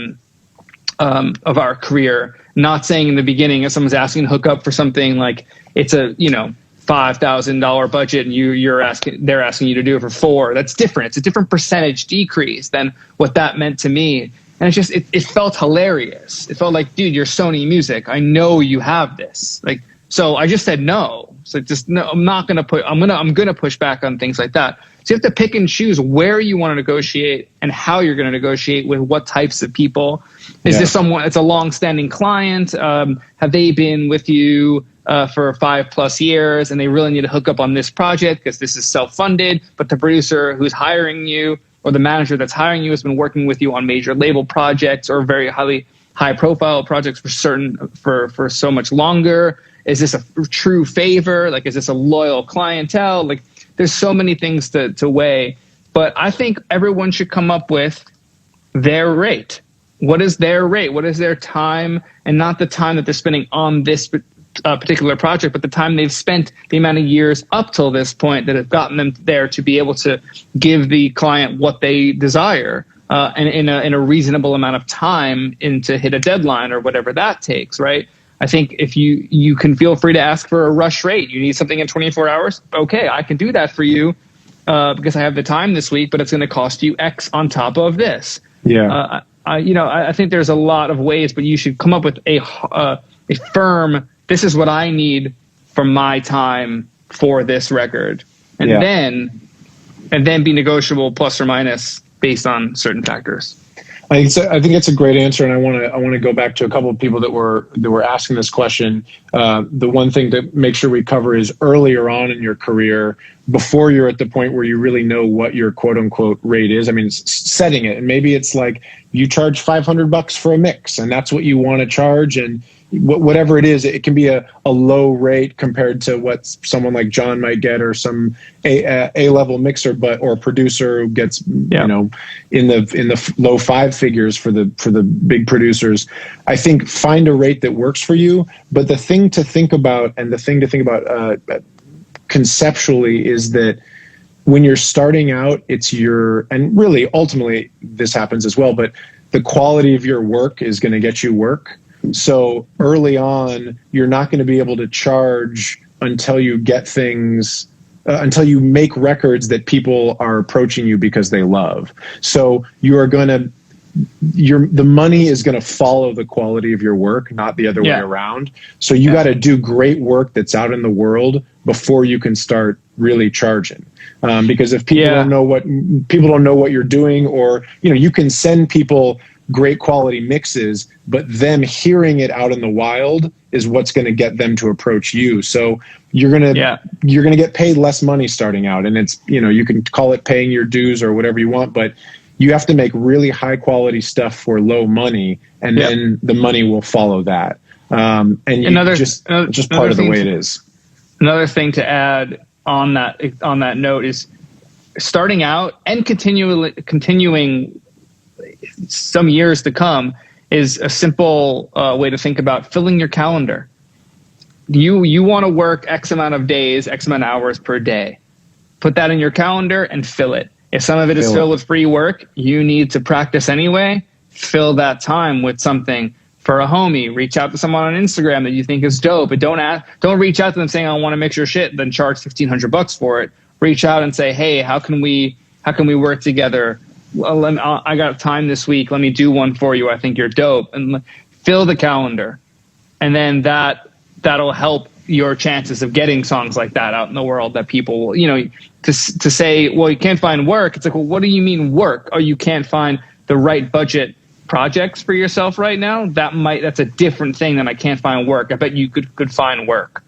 of our career. Not saying in the beginning, if someone's asking to hook up for something like it's a $5,000 budget and they're asking you to do it for $4,000. That's different. It's a different percentage decrease than what that meant to me. And it felt hilarious. It felt like, dude, you're Sony Music. I know you have this. Like, so I just said no. So just no, I'm gonna push back on things like that. So you have to pick and choose where you want to negotiate and how you're going to negotiate with what types of people. Is this someone? It's a long-standing client. Have they been with you for 5+ years, and they really need to hook up on this project because this is self-funded? But the producer who's hiring you or the manager that's hiring you has been working with you on major label projects or very high-profile projects for so much longer. Is this a true favor? Like, is this a loyal clientele? Like, there's so many things to weigh. But I think everyone should come up with their rate. What is their rate? What is their time? And not the time that they're spending on this particular project, but the time they've spent, the amount of years up till this point that have gotten them there to be able to give the client what they desire, and in a reasonable amount of time, and to hit a deadline or whatever that takes, right? I think if you can feel free to ask for a rush rate. You need something in 24 hours. Okay, I can do that for you because I have the time this week, but it's going to cost you X on top of this. Yeah. I think there's a lot of ways, but you should come up with a firm, this is what I need for my time for this record. And then be negotiable plus or minus based on certain factors. I think it's a great answer, and I want to go back to a couple of people that were asking this question. The one thing to make sure we cover is earlier on in your career, before you're at the point where you really know what your quote unquote rate is. I mean, setting it, and maybe it's like you charge $500 for a mix, and that's what you want to charge, and whatever it is, it can be a low rate compared to what someone like Jon might get, or some A-level mixer, or producer who gets in the low 5 figures for the big producers. I think find a rate that works for you. But the thing to think about, conceptually, is that when you're starting out, and really ultimately this happens as well, but the quality of your work is going to get you work. So early on, you're not going to be able to charge until you get things, until you make records that people are approaching you because they love. So the money is going to follow the quality of your work, not the other way around. So you got to do great work that's out in the world before you can start really charging. Because if people don't know what you're doing, or you can send people great quality mixes, but them hearing it out in the wild is what's going to get them to approach you. So you're going to get paid less money starting out, and it's you can call it paying your dues or whatever you want, but you have to make really high quality stuff for low money, and then the money will follow that. And just part of the way it is. Another thing to add on that note is starting out and continuing some years to come is a simple way to think about filling your calendar. You want to work X amount of days, X amount of hours per day. Put that in your calendar and fill it. If some of it is filled with free work, you need to practice anyway. Fill that time with something for a homie. Reach out to someone on Instagram that you think is dope, but don't reach out to them saying I want to mix your shit, then charge $1,500 for it. Reach out and say, hey, how can we work together? Well, I got time this week. Let me do one for you. I think you're dope. And fill the calendar. And then that'll help your chances of getting songs like that out in the world, that people will, to say, well, you can't find work. It's like, well, what do you mean work? Oh, you can't find the right budget projects for yourself right now? That's a different thing than I can't find work. I bet you could find work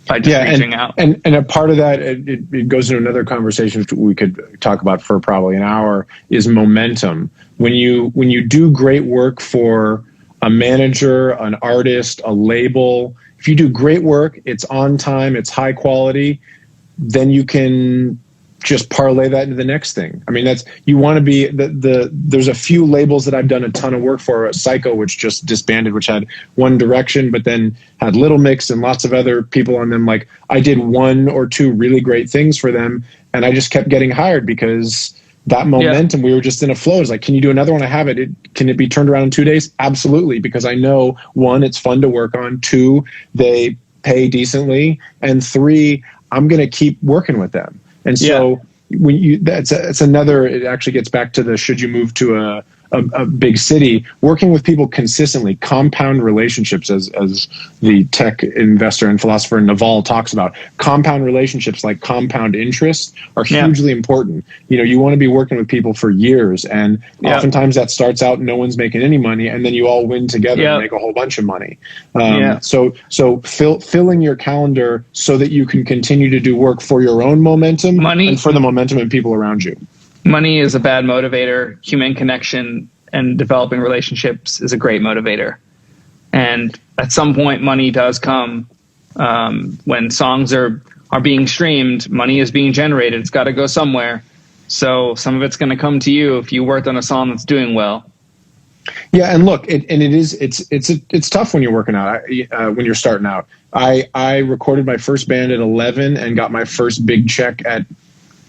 by just reaching out. And a part of that, it goes into another conversation which we could talk about for probably an hour, is momentum. When you do great work for a manager, an artist, a label, if you do great work, it's on time, it's high quality, then you can just parlay that into the next thing. I mean, you want to be there's a few labels that I've done a ton of work for. Psycho, which just disbanded, which had One Direction, but then had Little Mix and lots of other people on them. Like, I did 1 or 2 really great things for them, and I just kept getting hired because that momentum, we were just in a flow. It's like, can you do another one? I have it. Can it be turned around in 2 days? Absolutely. Because I know, one, it's fun to work on. Two, they pay decently. And three, I'm going to keep working with them. And so that's another, it actually gets back to the, should you move to a big city, working with people consistently, compound relationships, as the tech investor and philosopher Naval talks about. Compound relationships, like compound interest, are hugely important. You want to be working with people for years, and oftentimes that starts out no one's making any money, and then you all win together and make a whole bunch of money. So filling your calendar so that you can continue to do work for your own momentum and for the momentum of people around you. Money is a bad motivator. Human connection and developing relationships is a great motivator. And at some point, money does come. When songs are being streamed, money is being generated. It's got to go somewhere. So some of it's going to come to you if you worked on a song that's doing well. Yeah, and look, it's tough when you're working out. When you're starting out, I recorded my first band at 11 and got my first big check at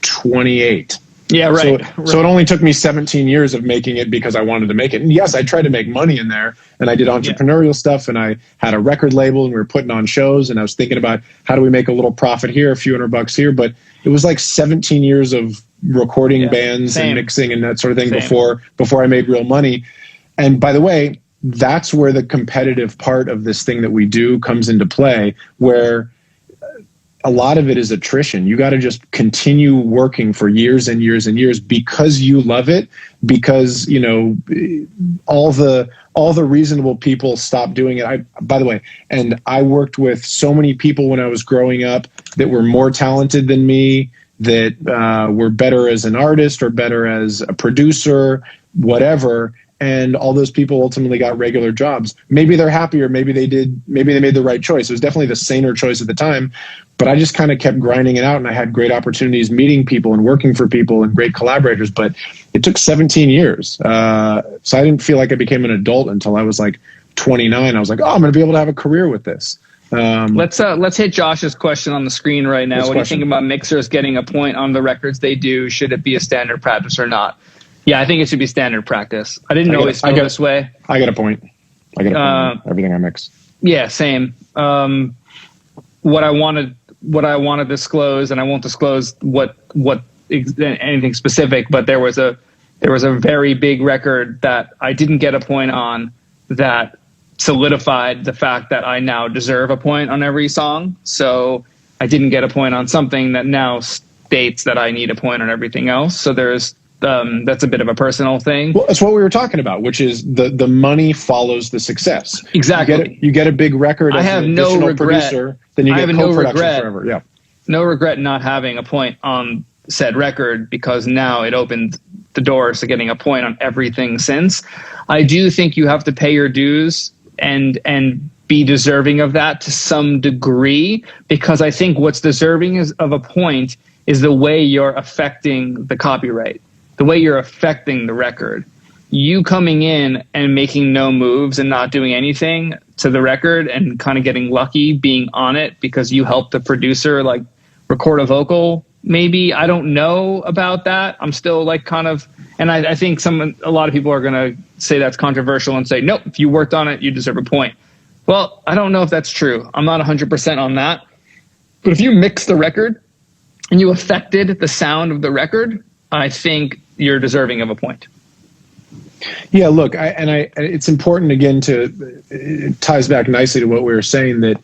28. Yeah, right. So it only took me 17 years of making it because I wanted to make it. And yes, I tried to make money in there, and I did entrepreneurial stuff, and I had a record label, and we were putting on shows, and I was thinking about how do we make a little profit here, a few $100 here. But it was like 17 years of recording bands and mixing and that sort of thing before I made real money. And by the way, that's where the competitive part of this thing that we do comes into play, where a lot of it is attrition. You got to just continue working for years and years and years because you love it, because, all the reasonable people stop doing it. By the way, and I worked with so many people when I was growing up that were more talented than me, that were better as an artist or better as a producer, whatever. And all those people ultimately got regular jobs. Maybe they're happier. Maybe they made the right choice. It was definitely the saner choice at the time. But I just kind of kept grinding it out, and I had great opportunities meeting people and working for people and great collaborators. But it took 17 years. So I didn't feel like I became an adult until I was like 29. I was like, I'm going to be able to have a career with this. Let's hit Josh's question on the screen right now. What do you think about mixers getting a point on the records they do? Should it be a standard practice or not? Yeah, I think it should be standard practice. I didn't always feel this way. I get a point. I get a point on everything I mix. Yeah, same. What I want to disclose, and I won't disclose what anything specific, but there was a very big record that I didn't get a point on that solidified the fact that I now deserve a point on every song. So I didn't get a point on something that now states that I need a point on everything else. So there's that's a bit of a personal thing. Well, that's what we were talking about, which is the money follows the success. Exactly. You get a big record as an additional producer, then you get co-production forever. Yeah. No regret not having a point on said record, because now it opened the doors to getting a point on everything since. I do think you have to pay your dues and be deserving of that to some degree, because I think what's deserving of a point is the way you're affecting the copyright, the way you're affecting the record. You coming in and making no moves and not doing anything to the record and kind of getting lucky being on it because you helped the producer like record a vocal, maybe. I don't know about that. I'm still like kind of, and I think a lot of people are going to say that's controversial and say, nope, if you worked on it, you deserve a point. Well, I don't know if that's true. I'm not 100% on that. But if you mix the record and you affected the sound of the record, I think you're deserving of a point. Yeah, look, it's important, again, it ties back nicely to what we were saying, that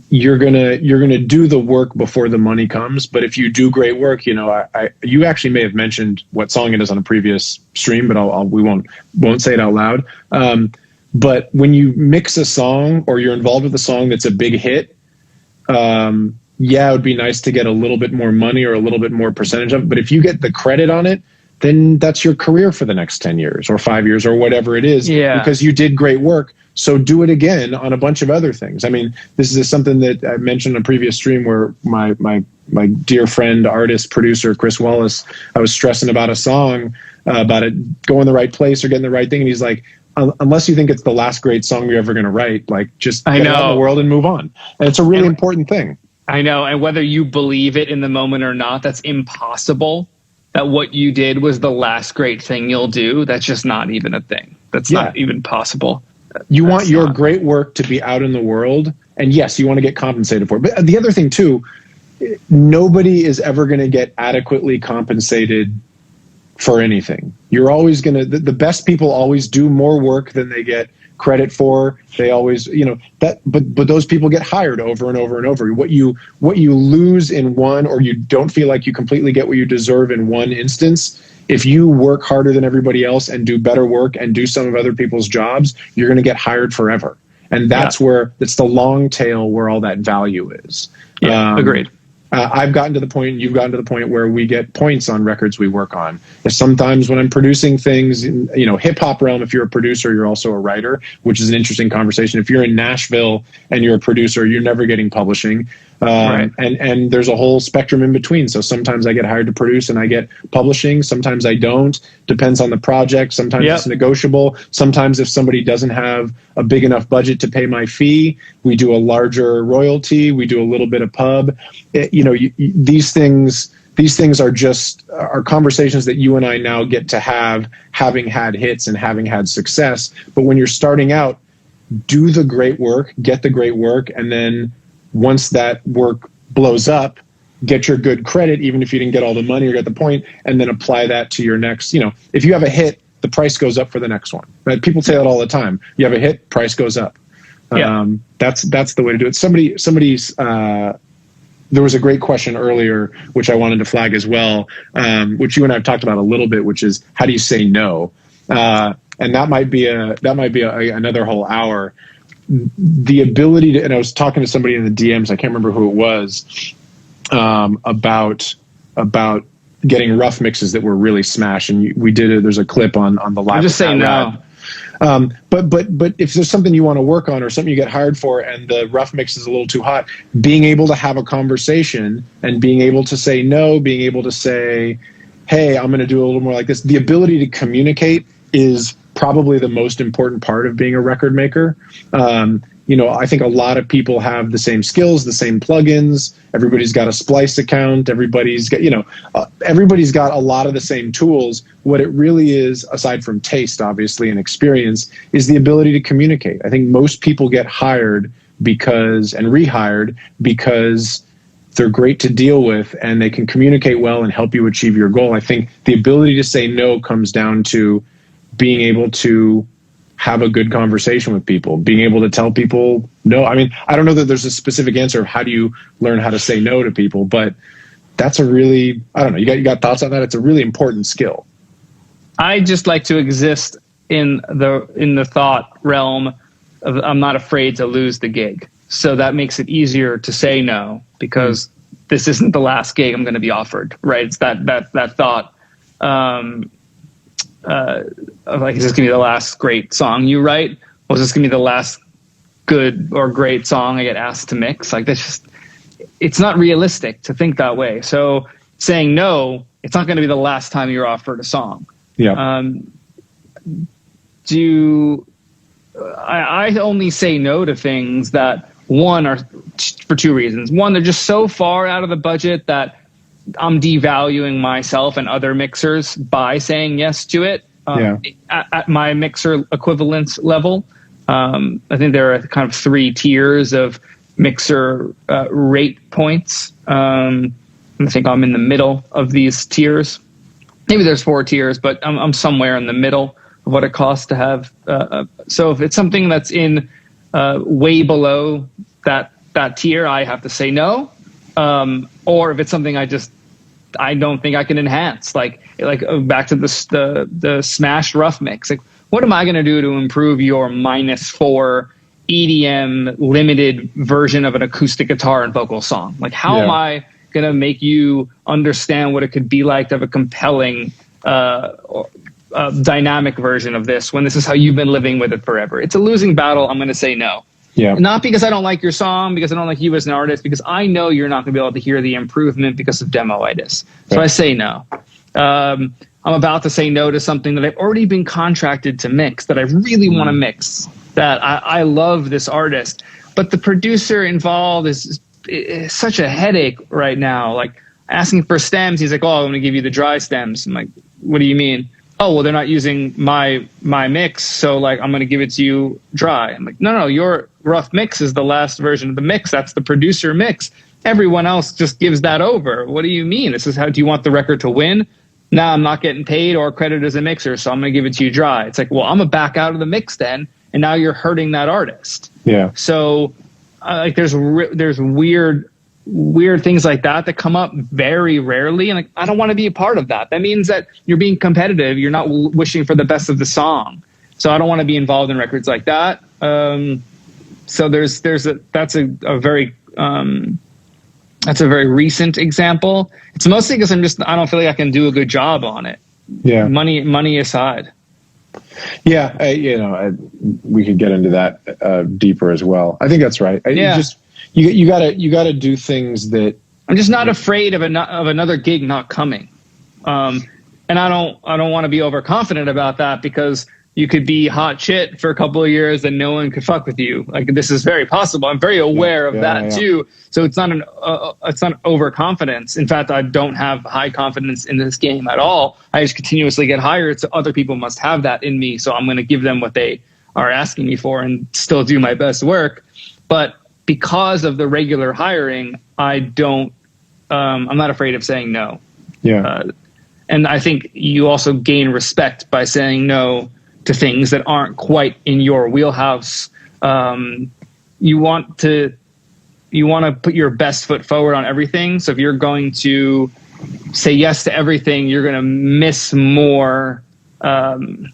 you're gonna do the work before the money comes. But if you do great work, you actually may have mentioned what song it is on a previous stream, but we won't say it out loud. But when you mix a song or you're involved with a song that's a big hit, it would be nice to get a little bit more money or a little bit more percentage of it. But if you get the credit on it, then that's your career for the next 10 years or 5 years or whatever it is, because you did great work. So do it again on a bunch of other things. I mean, this is something that I mentioned in a previous stream where my dear friend, artist, producer, Chris Wallace, I was stressing about a song, about it going the right place or getting the right thing. And he's like, unless you think it's the last great song you're ever going to write, like just get it out in the world and move on. And it's a really important thing. I know. And whether you believe it in the moment or not, that's impossible. that what you did was the last great thing you'll do, that's just not even a thing. That's not even possible. You want your great work to be out in the world, and yes, you want to get compensated for it. But the other thing too, nobody is ever going to get adequately compensated for anything. You're always going to, the best people always do more work than they get credit for. They always, but those people get hired over and over and over. What you lose in one, or you don't feel like you completely get what you deserve in one instance, if you work harder than everybody else and do better work and do some of other people's jobs, you're going to get hired forever. And that's where it's the long tail where all that value is. Yeah, agreed. I've gotten to the point, and you've gotten to the point where we get points on records we work on. Sometimes when I'm producing things in, hip hop realm, if you're a producer, you're also a writer, which is an interesting conversation. If you're in Nashville and you're a producer, you're never getting publishing. Right. And there's a whole spectrum in between. So sometimes I get hired to produce and I get publishing. Sometimes I don't. Depends on the project. Sometimes it's negotiable. Sometimes if somebody doesn't have a big enough budget to pay my fee, we do a larger royalty. We do a little bit of pub. These things are conversations that you and I now get to have, having had hits and having had success. But when you're starting out, do the great work, get the great work, and then once that work blows up, get your good credit, even if you didn't get all the money or get the point, and then apply that to your next, if you have a hit, the price goes up for the next one. Right? People say that all the time. You have a hit, price goes up. That's the way to do it. Somebody's there was a great question earlier, which I wanted to flag as well, which you and I have talked about a little bit, which is how do you say no? And that might be another whole hour. The ability to, and I was talking to somebody in the DMs, I can't remember who it was, about getting rough mixes that were really smash. And we did it. There's a clip on the live. Just say no. But if there's something you want to work on or something you get hired for and the rough mix is a little too hot, being able to have a conversation and being able to say no, being able to say, hey, I'm going to do a little more like this. The ability to communicate is probably the most important part of being a record maker. I think a lot of people have the same skills, the same plugins. Everybody's got a Splice account. Everybody's got a lot of the same tools. What it really is, aside from taste, obviously, and experience, is the ability to communicate. I think most people get hired and rehired because they're great to deal with and they can communicate well and help you achieve your goal. I think the ability to say no comes down to being able to have a good conversation with people, being able to tell people no. I mean, I don't know that there's a specific answer of how do you learn how to say no to people, but that's I don't know. You got thoughts on that? It's a really important skill. I just like to exist in the thought realm of I'm not afraid to lose the gig. So that makes it easier to say no because this isn't the last gig I'm going to be offered, right? It's that thought. Is this gonna be the last great song you write? Was this gonna be the last good or great song I get asked to mix? It's not realistic to think that way. So saying no, it's not gonna be the last time you're offered a song. Yeah. I only say no to things that are for two reasons. One, they're just so far out of the budget that I'm devaluing myself and other mixers by saying yes to it at my mixer equivalence level. I think there are kind of 3 tiers of mixer rate points. I think I'm in the middle of these tiers. Maybe there's 4 tiers, but I'm somewhere in the middle of what it costs to have. So if it's something that's in way below that tier, I have to say no. Or if it's something I don't think I can enhance, like back to the smashed rough mix. Like, what am I going to do to improve your -4 EDM limited version of an acoustic guitar and vocal song? Like, how am I going to make you understand what it could be like to have a compelling dynamic version of this when this is how you've been living with it forever? It's a losing battle. I'm going to say no. Yeah. Not because I don't like your song, because I don't like you as an artist, because I know you're not going to be able to hear the improvement because of demoitis. So I say no. I'm about to say no to something that I've already been contracted to mix, that I really want to mix, that I love this artist. But the producer involved is such a headache right now. Like, asking for stems. He's like, oh, I'm going to give you the dry stems. I'm like, what do you mean? Oh, well, they're not using my mix, so like I'm going to give it to you dry. I'm like, no, your rough mix is the last version of the mix. That's the producer mix. Everyone else just gives that over. What do you mean? This is how, do you want the record to win? Now I'm not getting paid or credited as a mixer, so I'm going to give it to you dry. It's like, well, I'm going to back out of the mix then, and now you're hurting that artist. Yeah. So like there's weird things like that come up very rarely, and like I don't want to be a part of that. That means that you're being competitive. You're not wishing for the best of the song. So I don't want to be involved in records like that. So that's a very recent example. It's mostly because I don't feel like I can do a good job on it. Yeah. Money aside. Yeah. We could get into that deeper as well. I think that's right. You gotta do things that. I'm just not afraid of another gig not coming. And I don't want to be overconfident about that, because you could be hot shit for a couple of years and no one could fuck with you. Like, this is very possible. I'm very aware of that too. So it's not overconfidence. In fact, I don't have high confidence in this game at all. I just continuously get hired, so other people must have that in me. So I'm going to give them what they are asking me for and still do my best work. But because of the regular hiring, I'm not afraid of saying no. Yeah. And I think you also gain respect by saying no to things that aren't quite in your wheelhouse. You want to put your best foot forward on everything. So if you're going to say yes to everything, you're going to miss more. I'm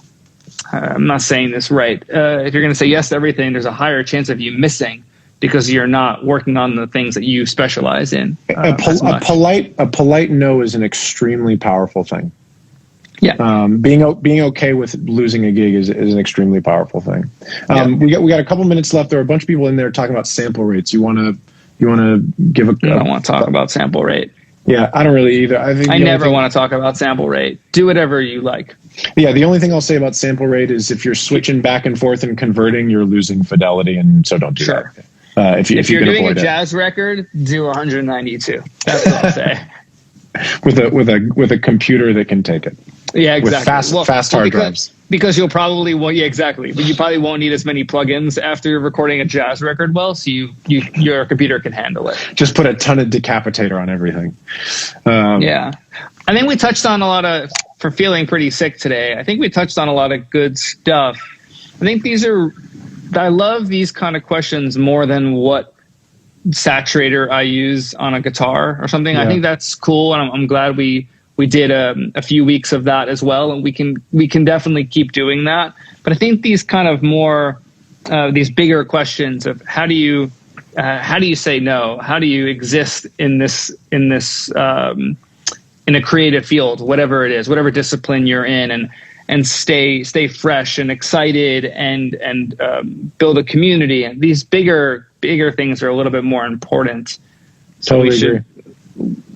not saying this right. If you're going to say yes to everything, there's a higher chance of you missing, because you're not working on the things that you specialize in. A polite no is an extremely powerful thing. Yeah. Being okay with losing a gig is an extremely powerful thing. We got a couple minutes left. There are a bunch of people in there talking about sample rates. You want to give a? I don't want to talk about sample rate. Yeah, I don't really either. I never want to talk about sample rate. Do whatever you like. Yeah, the only thing I'll say about sample rate is if you're switching back and forth and converting, you're losing fidelity, and so don't do that. If you're doing a jazz record, do 192. That's what I'll say. with a computer that can take it. Yeah, exactly. With fast hard drives. Because you'll probably exactly. But you probably won't need as many plugins after you're recording a jazz record well, so your computer can handle it. Just put a ton of decapitator on everything. Yeah. I think we touched on a lot of, for feeling pretty sick today, I think we touched on a lot of good stuff. I think I love these kind of questions more than what saturator I use on a guitar or something. Yeah. I think that's cool, and I'm glad we did a few weeks of that as well, and we can definitely keep doing that. But I think these kind of more these bigger questions of how do you say no? How do you exist in this in a creative field, whatever it is, whatever discipline you're in, and stay fresh and excited and build a community. And these bigger things are a little bit more important. So totally agree.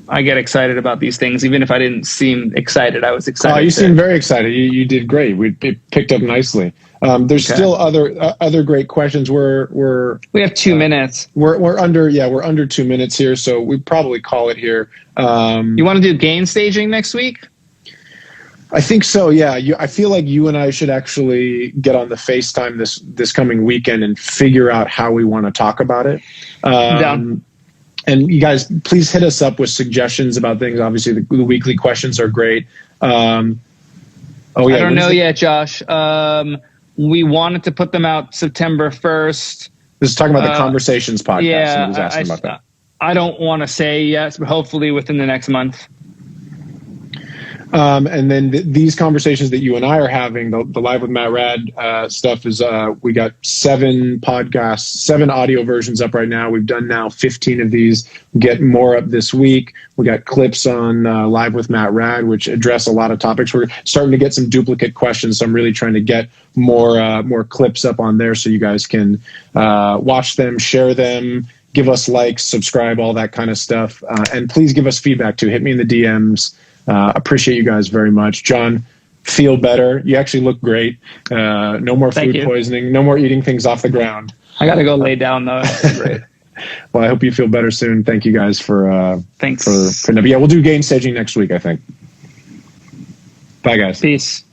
I get excited about these things, even if I didn't seem excited. I was excited. Oh, you seem very excited. You did great. It picked up nicely. There's still other great questions. We have 2 minutes. We're under 2 minutes here, so we probably call it here. You want to do gain staging next week? I think so. Yeah. I feel like you and I should actually get on the FaceTime this coming weekend and figure out how we want to talk about it. Down. And you guys, please hit us up with suggestions about things. Obviously, the weekly questions are great. I don't know yet, Josh. We wanted to put them out September 1st. This is talking about the Conversations podcast. Yeah, Somebody was asking about that. I don't want to say yes, but hopefully within the next month. And then these conversations that you and I are having, the Live with Matt Rad stuff is we got 7 podcasts, 7 audio versions up right now. We've done now 15 of these. We'll get more up this week. We got clips on Live with Matt Rad, which address a lot of topics. We're starting to get some duplicate questions, so I'm really trying to get more clips up on there so you guys can watch them, share them, give us likes, subscribe, all that kind of stuff. And please give us feedback too. Hit me in the DMs. Appreciate you guys very much. John, feel better. You actually look great. No more food poisoning. No more eating things off the ground. I got to go lay down though. That's great. Well, I hope you feel better soon. Thank you guys for Thanks. Yeah, we'll do gain staging next week, I think. Bye, guys. Peace.